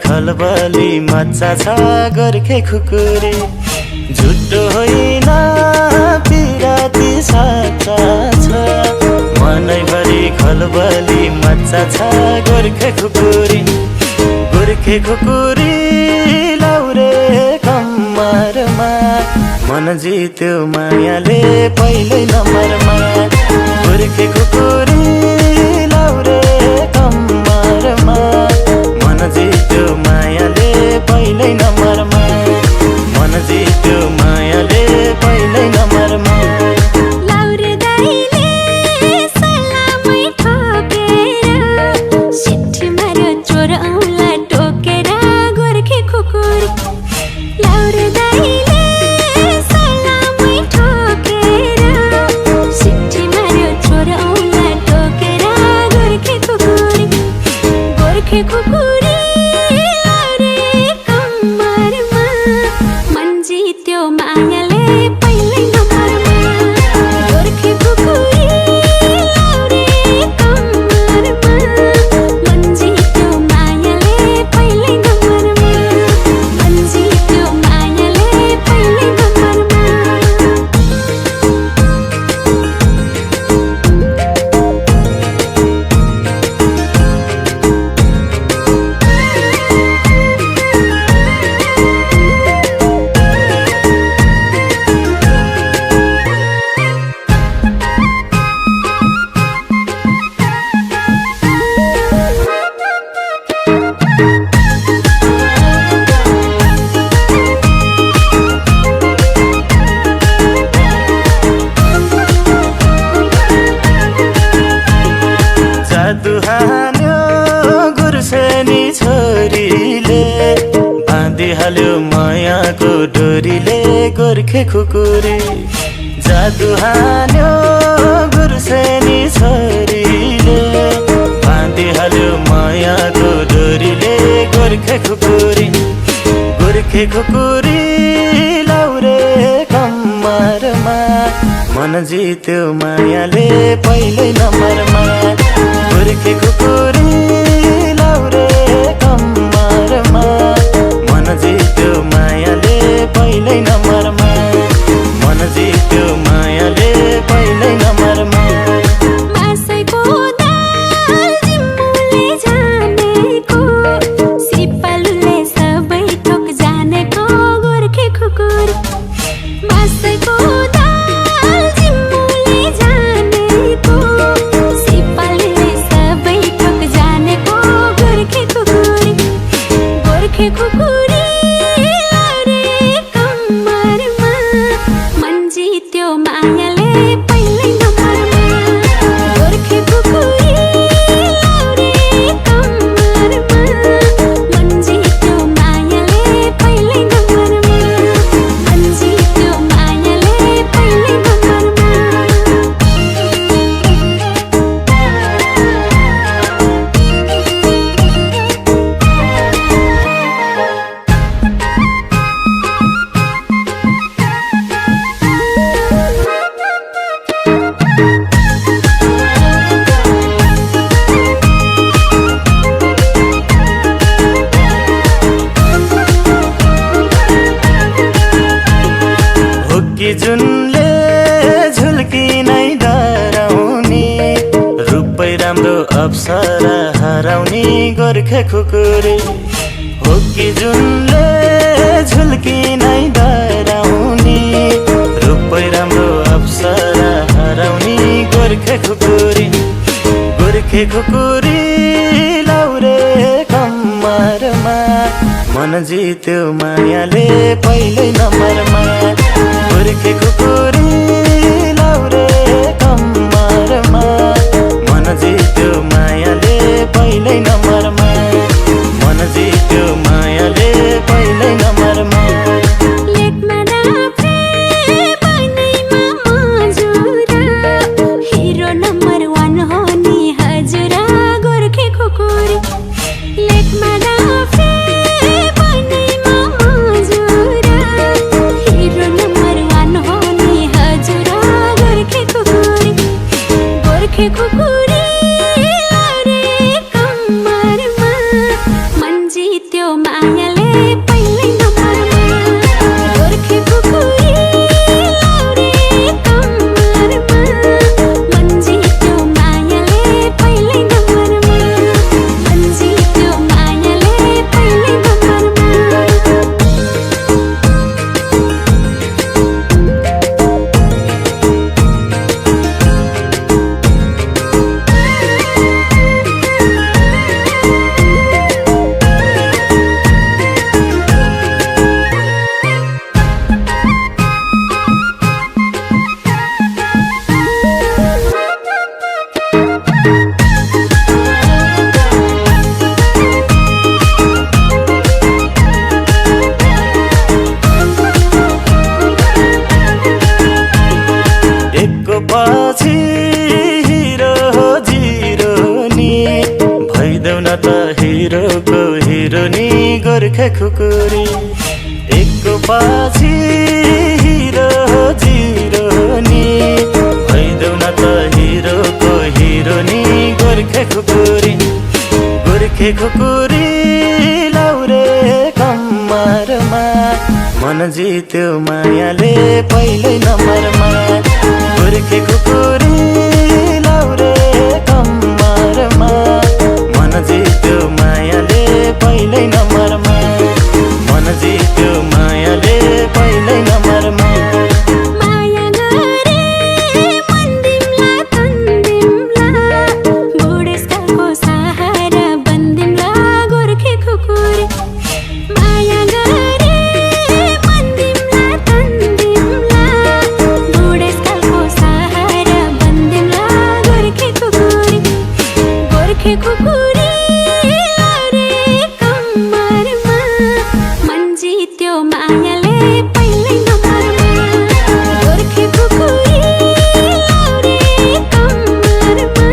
खलबली मच्चा छ गोर्खे खुकुरी झुटो होइन पिराती साचा छ मनैभरि खलबली मच्चा छ गोर्खे खुकुरी लाउरे कम्मरमा मन जित्यो मायाले पहिलै नम्बरमा गोर्खे खुकुरी लाउरे कम्मरमा मन जित्यो मायाले पहिलै नम्बरमा मन जित्यो मायाले पहिलै नम्बरमा लाउरे दाइले सलामै ठोकेर सिट्ठी मार्यो चोर औँला टोकेर गोर्खे खुकुरी लाउरे दाइले सलामै ठोकेर सिट्ठी मार्यो चोर औँला टोकेर गोर्खे खुकुरी लाउरे कम्मरमा मन जित्यो मायाले पहिलै नम्बरमा गोर्खे खुकुरी लाउरे कम्मरमा मन जित्यो मायाले पहिलै नम्बरमा मन जित्यो मायाले पहिलै नम्बरमा जादु हान्यो गुर्सेनी छोरीले बाँधिहाल्यो मायाको डोरीले गोर्खे खुकुरी जादु हान्यो गुर्सेनी छोरीले बाँधिहाल्यो मायाको डोरीले गोर्खे खुकुरी लाउरे कम्मरमा मन जित्यो मायाले पहिलै नम्बरमा गोर्खे खुकुरी लाउरे कम्मरमा मन जित्यो मायाले पहिलै नम्बरमा मन जित्यो मायाले पहिलै नम्बरमा मासैको दाल जिम्मुले जानेको सिपालुले सबै थोक जानेको गोर्खे खुकुरी मासैको दाल जिम्मुले जानेको सिपालुले सबै थोक जानेको गोर्खे खुकुरी लाउरे कम्मरमा मन जित्यो मायाले पहिलै नम्बरमा गोर्खे खुकुरी लाउरे कम्मरमा मन जित्यो मायाले पहिलै नम्बरमा मन जित्यो मायाले पहिलै नम्बरमा हुक्की जुनले झुल्की नै डराउने रूपै राम्रो अप्सरा हराउने गोर्खे खुकुरी हुक्की जुनले झुल्की नै डराउने रूपै राम्रो अप्सरा हराउने गोर्खे खुकुरी लाउरे कम्मरमा मन जित्यो मायाले पहिलै नम्बरमा गोर्खे खुकुरी लाउरे कम्मरमा मन जित्यो मायाले पहिलै नम्बरमा मन जित्यो मायाले पहिलै नम्बरमा लेखमा नाप्रे बनैमा मजुर हिरो नम्बर 1 हो नि हजुर गोर्खे खुकुरी लेखमा नाप्रे बनैमा मजुर हिरो नम्बर 1 हो नि हजुर गोर्खे खुकुरी लाउरे कम्मरमा मन जित्यो गोर्खे खुकुरी एकको पछि हिरो जिरो नि भइदेऊ न त हिरोको हिरो नि गोर्खे खुकुरी लाउरे कम्मरमा मन जित्यो मायाले पहिल्यै नम्बरमा गोर्खे खुकुरी लाउरे कम्मरमा मन जित्यो मायाले पहिल्यै नम्बरमा मन जित्यो मायाले पहिल्यै नम्बरमा माया गरे मन दिमला तन दिमला बुढेसकालको सहारा बन्दिमला गोर्खे खुकुरी माया गरे मन दिमला तन दिमला बुढेसकालको सहारा बन्दिमला गोर्खे खुकुरी लाउरे कम्मरमा मन जित्यो मायाले पहिल्यै नम्बरमा गोर्खे खुकुरी लाउरे कम्मरमा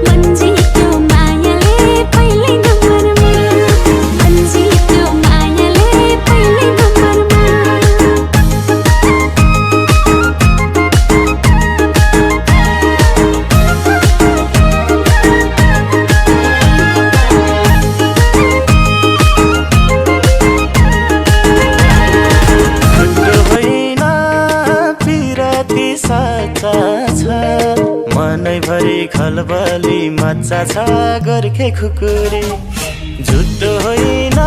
मन जित्यो मायाले पहिल्यै नम्बरमा मन जित्यो मायाले पहिल्यै नम्बरमा छुट्टो होइन पिराती साचा छ मनैभरि खलबली मच्चा छ गोर्खे खुकुरी झुट्टो होइन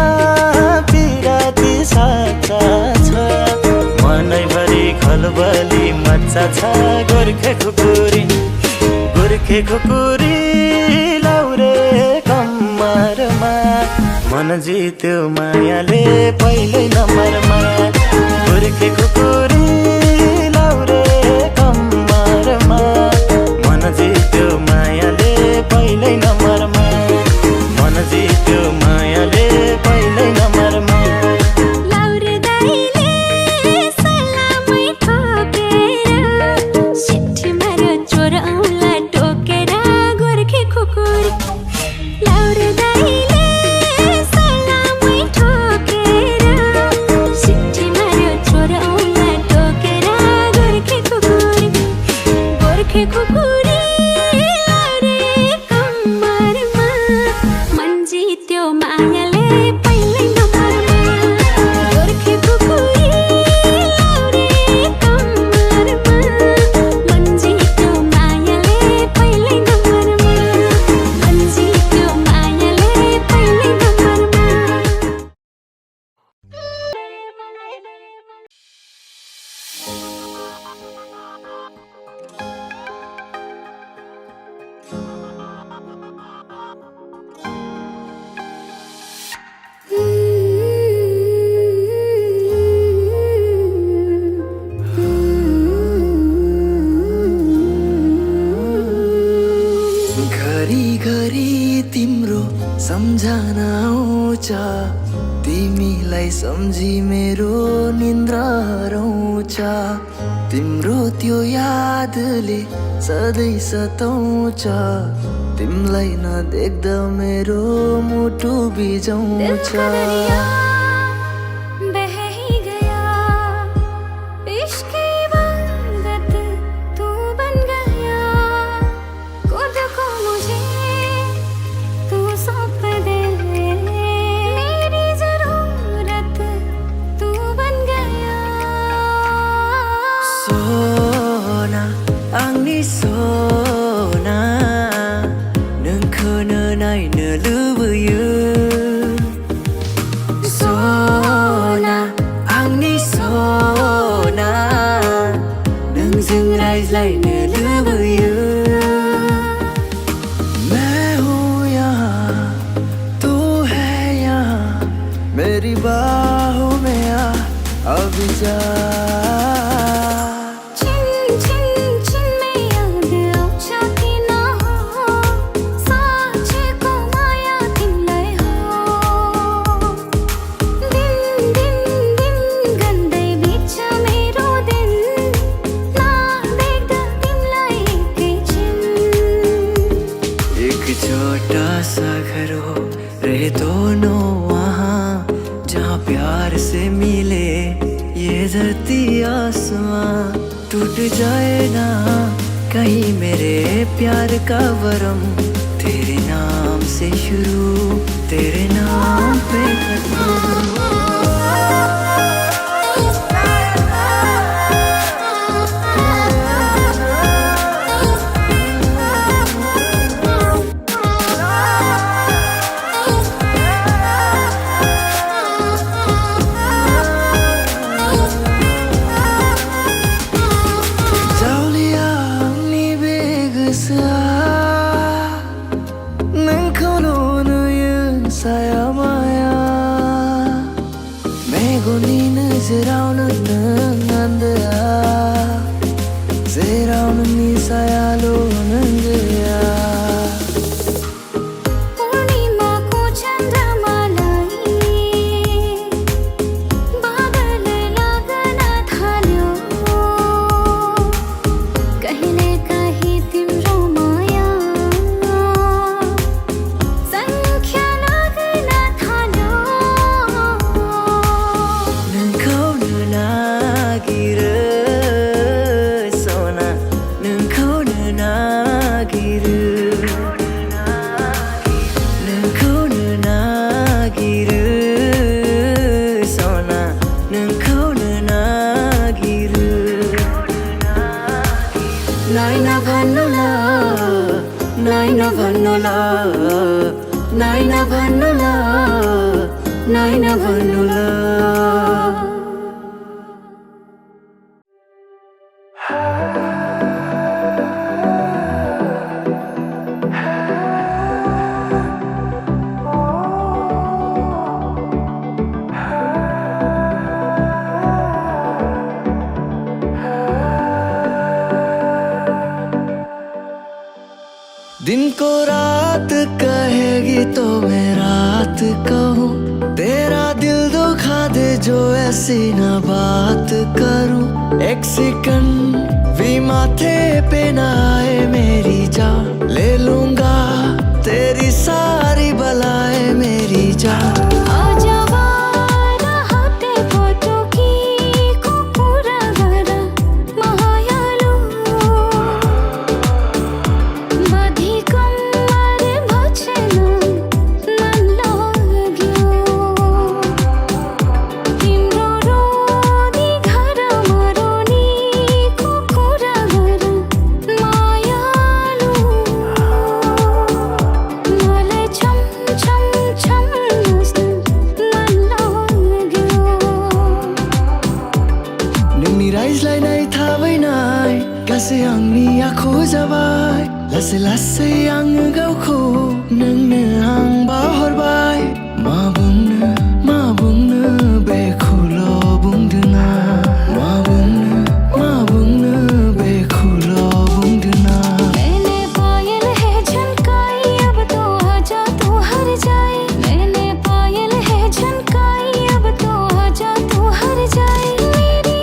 पिराती साचा छ मनैभरि खलबली मच्चा छ गोर्खे खुकुरी लाउरे कम्मरमा मन जित्यो मायाले पहिल्यै नम्बरमा गोर्खे खुकुरी लाउरे कम्मरमा मन जित्यो मायाले पहिल्यै नम्बरमा मन जित्यो मायाले पहिल्यै नम्बरमा लाउरे दाइले सलामै ठोकेर सिट्ठी मार्यो चोर औँला टोकेर गोर्खे खुकुरी लाउरे दाइले सलामै ठोकेर सिट्ठी मार्यो चोर औँला टोकेर गोर्खे खुकुरी लाउरे कम्मरमा मन जित्यो मायाले पहिल्यै नम्बरमा गोर्खे खुकुरी लाउरे कम्मरमा मन जित्यो मायाले पहिल्यै नम्बरमा मन जित्यो मायाले पहिल्यै नम्बरमा घरी तिम्रो सम्झना आउँछ तिमीलाई सम्झी मेरो निन्द्रा हराउँछ तिम्रो त्यो यादले सधैँ सताउँछ तिमीलाई नदेख्दा मेरो मुटु बिजाउँछ बह ही गया इश्क़ इबादत तू बन गया खुद को मुझे तू सौंप दे मेरी ज़रूरत तू बन गया सोना आंनि सोना नोंखौनो नायनो लुबैयो सोना आंनि सोना नोंजों रायज्लायनो लुबैयो मैं हूँ यहाँ तू है यहाँ मेरी बाहों में आ अब जा छिन छिन छिन में याद आउँछ किन हो साँचेको माया तिमीलाई हो दिन दिन दिन गन्दै बित्छ मेरो दिन नदेख्दा तिमीलाई एकैछिन एक छोटा सा घर हो रहे दोनों वहाँ प्यार से मिले ये धरती आसमां, टूट जाए ना कहीं मेरे प्यार का वरम। तेरे नाम से शुरू, तेरे नाम पे खत्म। दिन को रात कहेगी तो मैं रात कहूँ, तेरा दिल दुखा दे जो ऐसी ना बात करूँ। एक सेकंड भी माथे पे ना आए मेरी जान, ले लूंगा तेरी सारी बलाएं मेरी जान। Lasse lasse yang gau ko nang nang ba hor bai ma bung be khulo bung dna ma bung be khulo bung dna। मैंने पायल है झनकाई अब तो आजा तू हर जाए, मैंने पायल है झनकाई अब तो आजा तू हर जाए। मेरी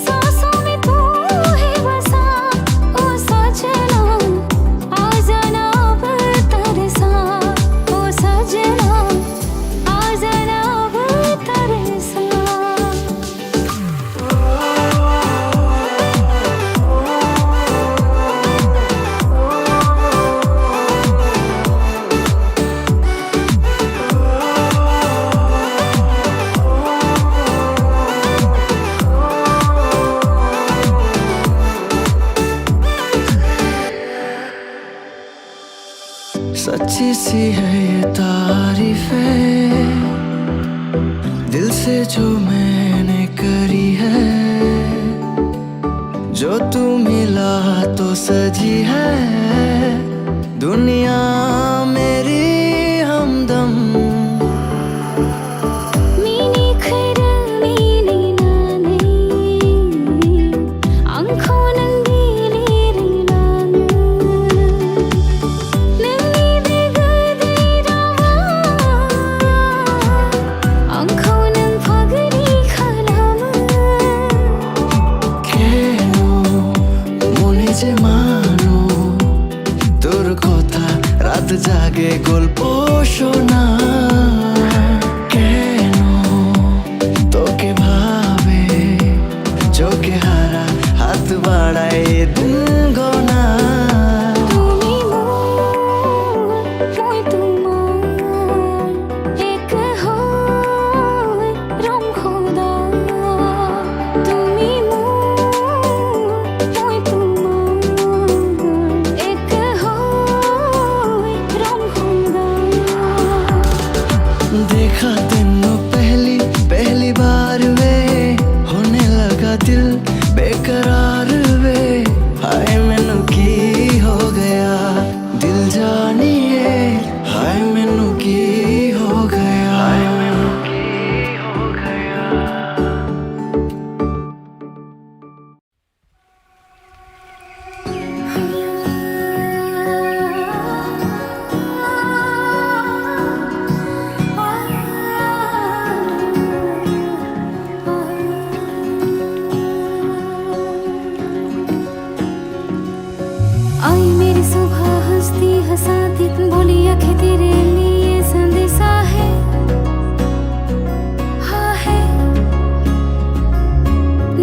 सांसों में तू है बसा ओ सजना, सच्ची सी है ये तारीफें दिल से जो मैंने करी है, जो तू मिला तो सजी है दुनिया मेरी हमदम। हंसा दिन बोली आंखें तेरे लिए संदेशा है, हाँ है।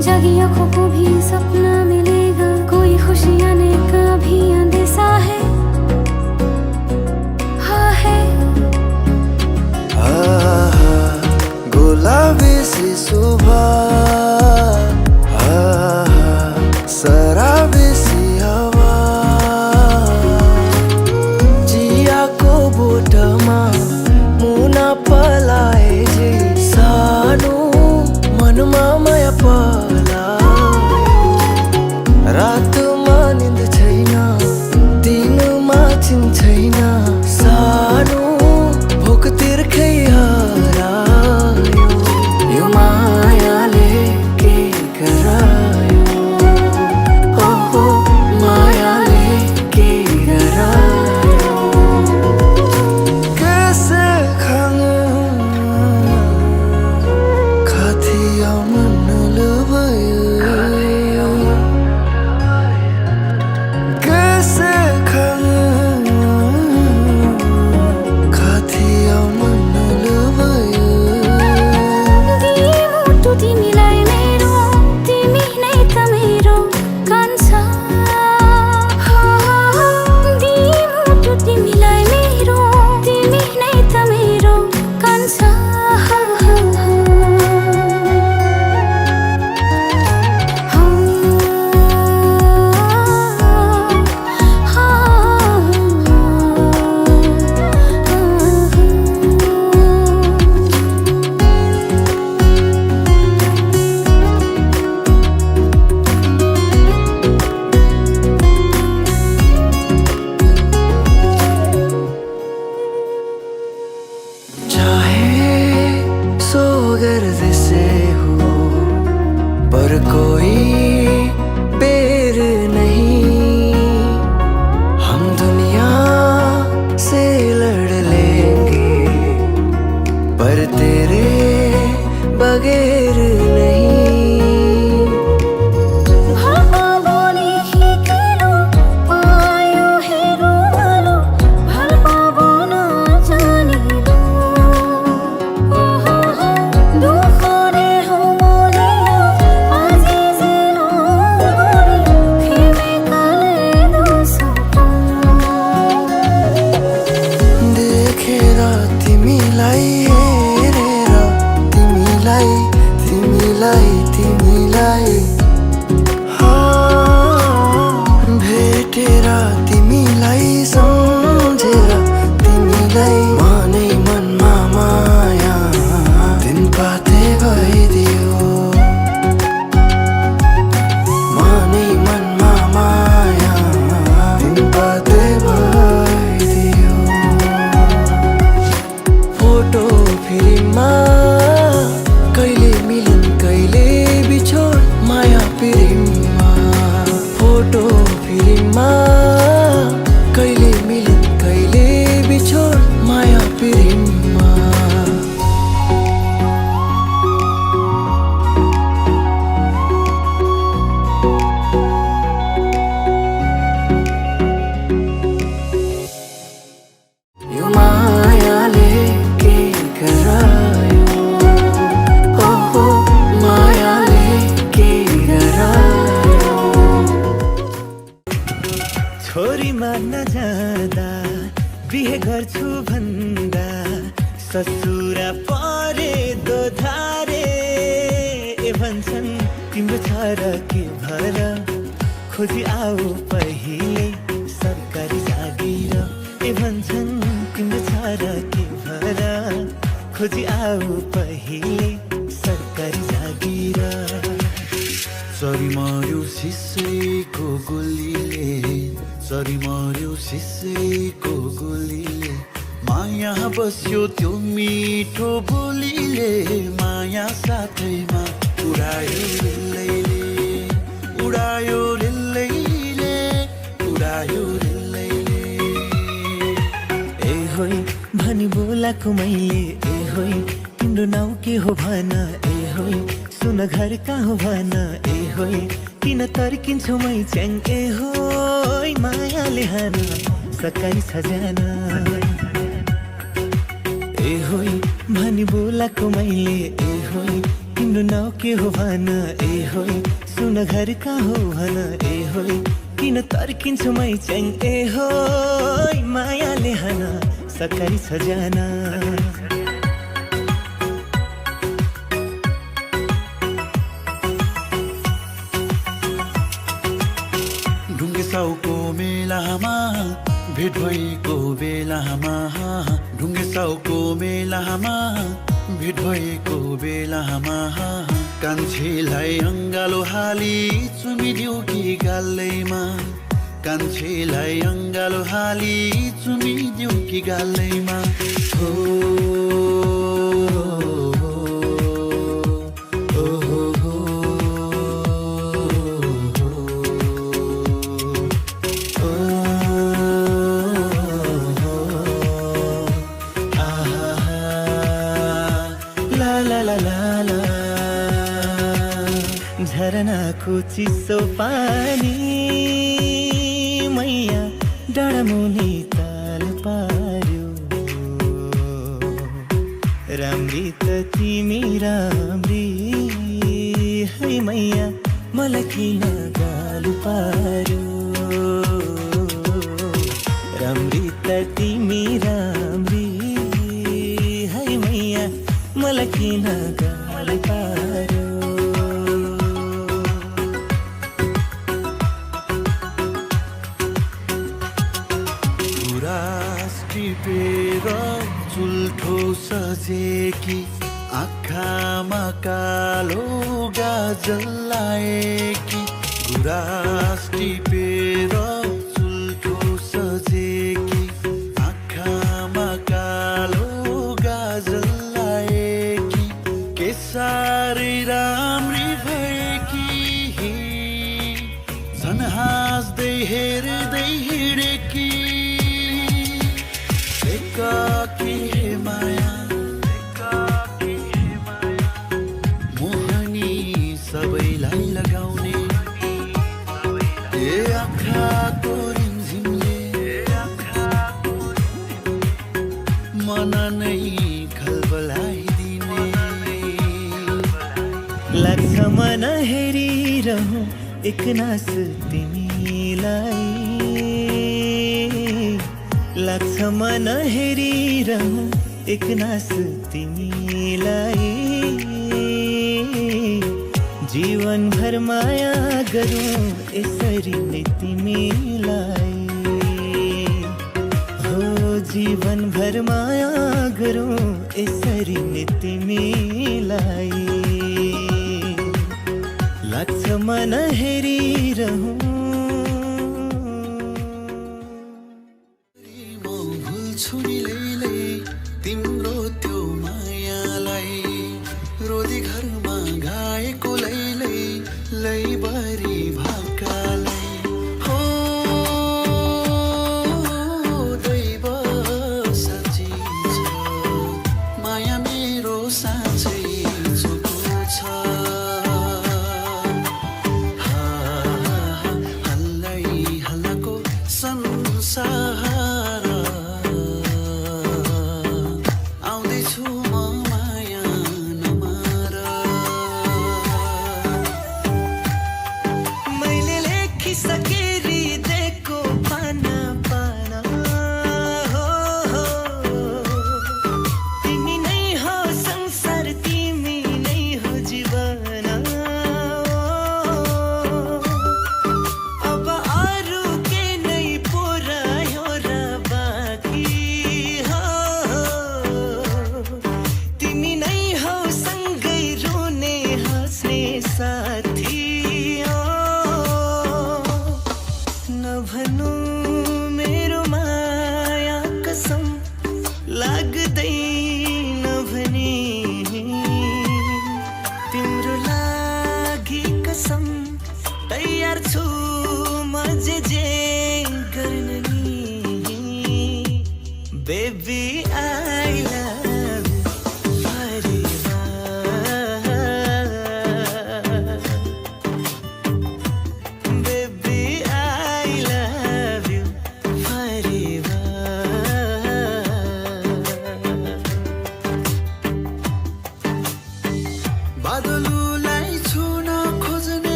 जागी आंखों को भी सपना मिलेगा, कोई खुशी आने का भी अंदेशा है, हाँ है। गुलाबी सी सुबह, शराबी सी हवा, जिया को बोटमा मुना पलाए जे सानो मनमा माया पलायो। रातमा निंद छैन, दिनमा चिन छैन, सानो भोक तिर्खै हरायो। यो मायाले के गरायो, ओहो मायाले के गरायो। कैसे खाऊं खाथिया मन लुभायो, कैसे खाऊं खाथिया मन लुभायो। मुटु तिमीलाई मेरो, तिमी नै त मेरो कान्छा। मुटु तिमीलाई मेरो, तिमी नै त मेरो कान्छा। चाहे सो गर्द से हो पर कोई बेर नहीं, हम दुनिया से लड़ लेंगे पर तेरे बगैर नहीं। भरमा बोली हिकेलो, पायो हेरो malo, भरमा बोना जानिलो। दुखरे हो मोलियो, आजिजिलो मोलियो, खेमे काले दोसोको। देखेर तिमीलाई हेरेर, तिमीलाई तिमीलाई तिमीलाई भेटेर, तिमीलाई सम्झेर, तिमीलाई मनै मनमा माया दिन पाते भइदियो। मनै मनमा माया दिन पाते भइदियो। फोटो फिल्ममा कहिले मिलन कहिले बिछोड, माया प्रेममा। फोटो फिल्ममा कहिले मिलन कहिले बिछोड, माया प्रेममा। यो मायाले के गरायो, ओहो मायाले के गरायो। छोरी मान्न जाँदा बिहे गर्छु भन्दा ससुरा परे दोधारे। ए भन्छन् तिम्रो छ र के भर, खोजी आऊ पहिले सरकारी जागिर। ए भन्छन् तिम्रो छ र के भर, खोजी आऊ पहिले सरकारी जागिर। चरी मर्यो सिसैको गोलीले, चरी मर्यो सिसैको गोलीले, माया बस्यो त्यो मिठो बोलीले। माया साथैमा उडायो रेलैले, उडायो रेलैले, उडायो रेलैले। ए होई भनी बोलाको मैले, ए होई तिम्रो नाउँ के हो भन। ए होई सुन घर कहाँ हो भन। ए होई किन तर्किन्छौ मै च्याङ। ए होई मायाले हान सकाई सजना ए होई भनी बोलाको मैले ए होई तिम्रो नाउँ के हो भन ए होई सुन घर कहाँ हो भन ए होई किन तर्किन्छु मै चाहिँ ए होई मायाले हन सकाई सजना ढुङ्गेसाउको मेलामा भेट भएको बेलामा ढुङ्गेसाउको मेलामा भेट भएको बेलामा कान्छेलाई अङ्गालो हाली चुमिदिउ कि गालैमा कान्छेलाई अङ्गालो हाली चुमिदिउ कि गालैमा हो झरनाको चिसो पानी मैया डाँडामुनि ताल पार्यो राम्री त तिमी राम्री है मैया मलाई किन गालु पार्यो राम्री त तिमी राम्री है मैया मलाई किन गालु पार्यो टिपेर चुल्ठो सजेकी आँखामा कालो गाजल लाएकी गुराँस टिपेर चुल्ठो सजेकी आँखामा कालो गाजल लाएकी के साह्रै राम्री भएकी झन् हाँस्दै हेर्दै हिँडेकी एकाकी हे माया मोहनी सबैलाई लगाउने ए आँखाको रिमझिमले मन नै खलबलाइदिने लाग्छ मन हेरिरहँ एकनास तिमीलाई लाग्छ मन हेरिरहँ एकनास तिमीलाई जीवनभर माया गरौँ यसरी नै तिमीलाई हो जीवनभर माया गरौँ यसरी नै तिमीलाई लाग्छ मन हेरिरहँ तिम्रो त्यो मायालाई रोदी घरमा गाएको लैलै लैबरी